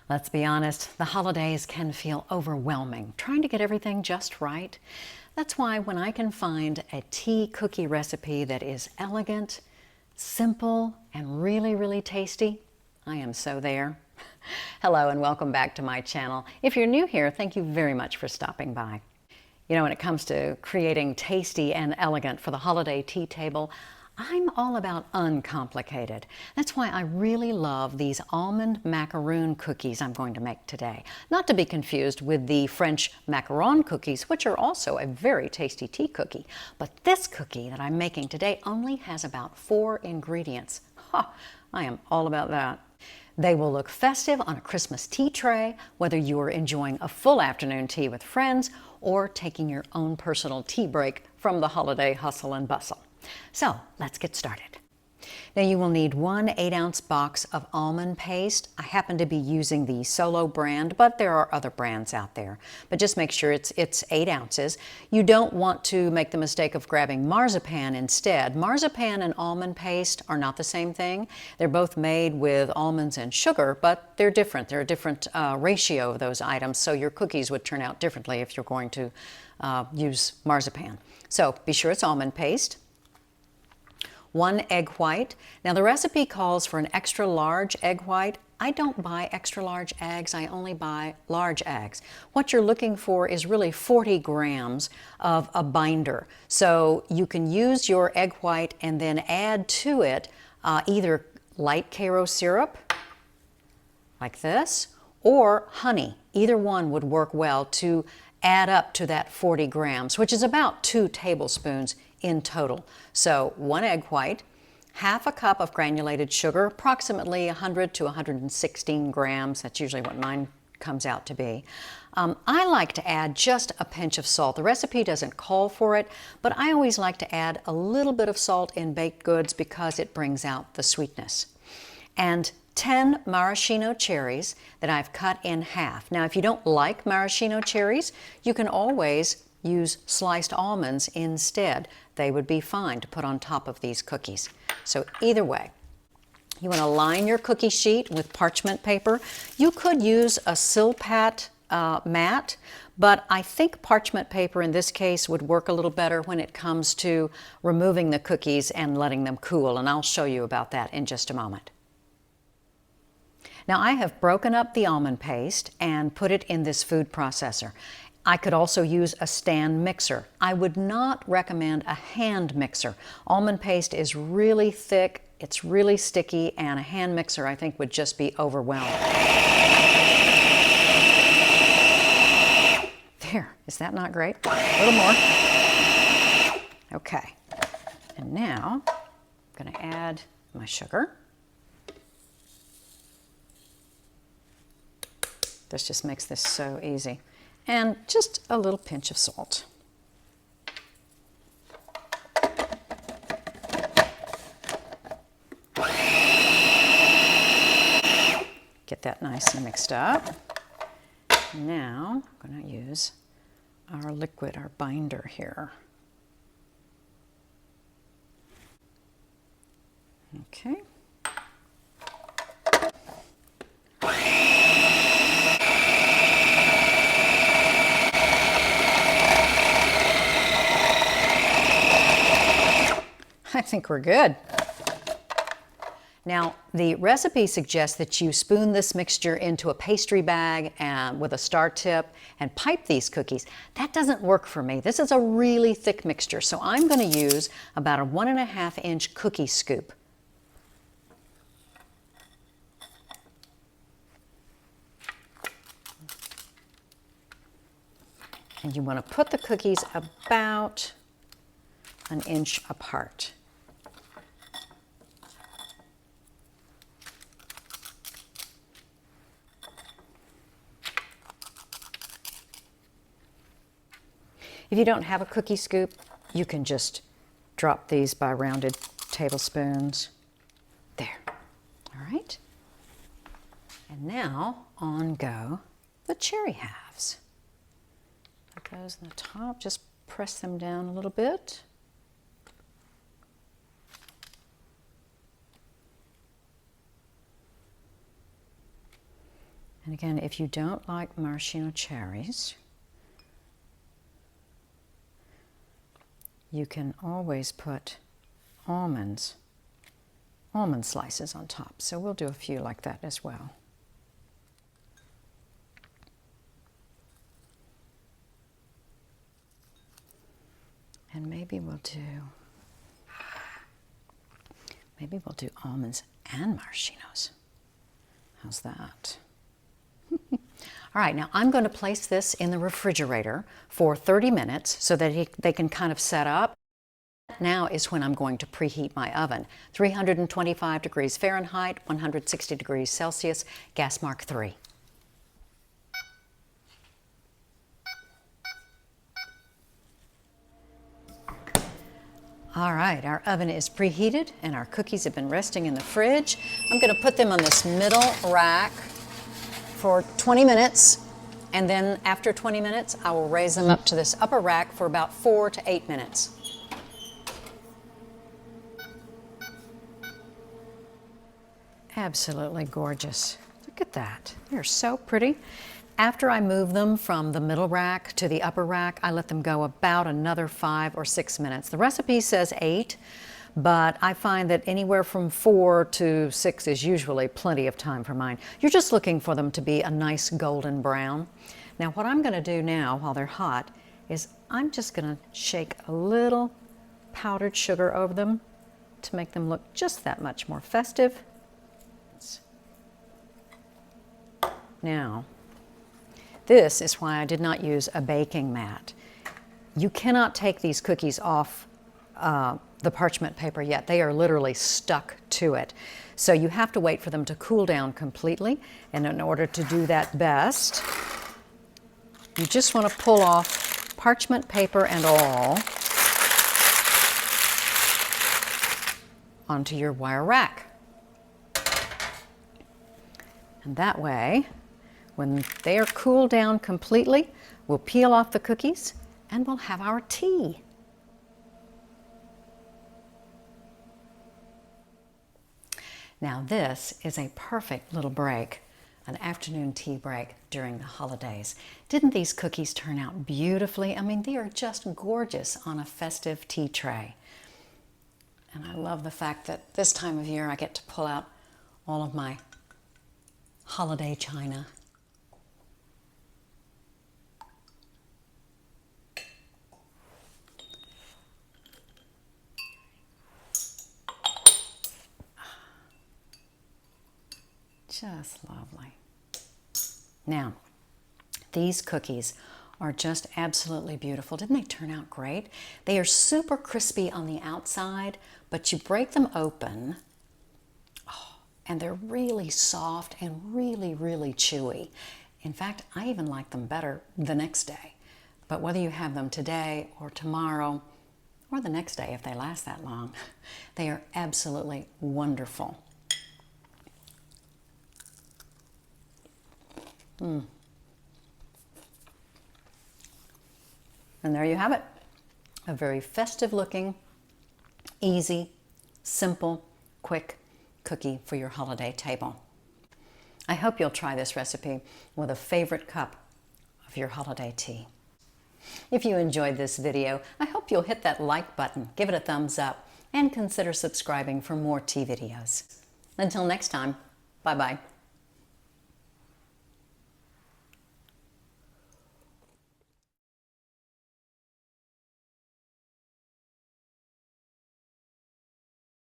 Let's be honest, the holidays can feel overwhelming, trying to get everything just right. That's why when I can find a tea cookie recipe that is elegant, simple, and really tasty, I am so there. Hello and welcome back to my channel. If you're new here, thank you very much for stopping by. You know, when it comes to creating tasty and elegant for the holiday tea table, I'm all about uncomplicated. That's why I really love these almond macaroon cookies I'm going to make today. Not to be confused with the French macaron cookies, which are also a very tasty tea cookie. But this cookie that I'm making today only has about 4 ingredients. Ha! I am all about that. They will look festive on a Christmas tea tray, whether you are enjoying a full afternoon tea with friends or taking your own personal tea break from the holiday hustle and bustle. So let's get started. Now you will need 1 8-ounce box of almond paste. I happen to be using the Solo brand, but there are other brands out there. But just make sure it's 8 ounces. You don't want to make the mistake of grabbing marzipan instead. Marzipan and almond paste are not the same thing. They're both made with almonds and sugar, but they're different. They're a different ratio of those items, so your cookies would turn out differently if you're going to use marzipan. So be sure it's almond paste. 1 egg white. Now the recipe calls for an extra large egg white. I don't buy extra large eggs, I only buy large eggs. What you're looking for is really 40 grams of a binder. So you can use your egg white and then add to it either light Karo syrup, like this, or honey. Either one would work well to add up to that 40 grams, which is about 2 tablespoons in total. So 1 egg white, half a cup of granulated sugar, approximately 100 to 116 grams. That's usually what mine comes out to be. I like to add just a pinch of salt. The recipe doesn't call for it, but I always like to add a little bit of salt in baked goods because it brings out the sweetness. And 10 maraschino cherries that I've cut in half. Now, if you don't like maraschino cherries, you can always use sliced almonds instead. They would be fine to put on top of these cookies. So either way, you want to line your cookie sheet with parchment paper. You could use a Silpat mat, but I think parchment paper in this case would work a little better when it comes to removing the cookies and letting them cool, and I'll show you about that in just a moment. Now I have broken up the almond paste and put it in this food processor. I could also use a stand mixer. I would not recommend a hand mixer. Almond paste is really thick, it's really sticky, and a hand mixer I think would just be overwhelming. There, is that not great? A little more. Okay, and now I'm going to add my sugar. This just makes this so easy. And just a little pinch of salt. Get that nice and mixed up. Now I'm going to use our liquid, our binder here. Okay. I think we're good. Now, the recipe suggests that you spoon this mixture into a pastry bag and with a star tip and pipe these cookies. That doesn't work for me. This is a really thick mixture, so I'm going to use about a 1.5-inch cookie scoop. And you want to put the cookies about an inch apart. If you don't have a cookie scoop, you can just drop these by rounded tablespoons. There. All right. And now on go the cherry halves. Put those on the top, just press them down a little bit. And again, if you don't like maraschino cherries, you can always put almond slices on top. So we'll do a few like that as well. And maybe we'll do almonds and maraschinos. How's that? All right, now I'm going to place this in the refrigerator for 30 minutes so that they can kind of set up. Now is when I'm going to preheat my oven. 325 degrees Fahrenheit, 160 degrees Celsius, gas mark 3. All right, our oven is preheated and our cookies have been resting in the fridge. I'm going to put them on this middle rack for 20 minutes, and then after 20 minutes, I will raise them up to this upper rack for about 4 to 8 minutes. Absolutely gorgeous. Look at that. They're so pretty. After I move them from the middle rack to the upper rack, I let them go about another 5 or 6 minutes. The recipe says 8, but I find that anywhere from 4 to 6 is usually plenty of time for mine. You're just looking for them to be a nice golden brown. Now what I'm going to do now while they're hot is I'm just going to shake a little powdered sugar over them to make them look just that much more festive. Now, this is why I did not use a baking mat. You cannot take these cookies off the parchment paper yet. They are literally stuck to it. So you have to wait for them to cool down completely. And in order to do that best, you just want to pull off parchment paper and all onto your wire rack. And that way, when they are cooled down completely, we'll peel off the cookies and we'll have our tea. Now this is a perfect little break, an afternoon tea break during the holidays. Didn't these cookies turn out beautifully? I mean, they are just gorgeous on a festive tea tray. And I love the fact that this time of year I get to pull out all of my holiday china. Just lovely. Now, these cookies are just absolutely beautiful. Didn't they turn out great? They are super crispy on the outside, but you break them open, and they're really soft and really, really chewy. In fact, I even like them better the next day. But whether you have them today or tomorrow or the next day, if they last that long, they are absolutely wonderful. And there you have it. A very festive looking, easy, simple, quick cookie for your holiday table. I hope you'll try this recipe with a favorite cup of your holiday tea. If you enjoyed this video, I hope you'll hit that like button, give it a thumbs up, and consider subscribing for more tea videos. Until next time, bye-bye.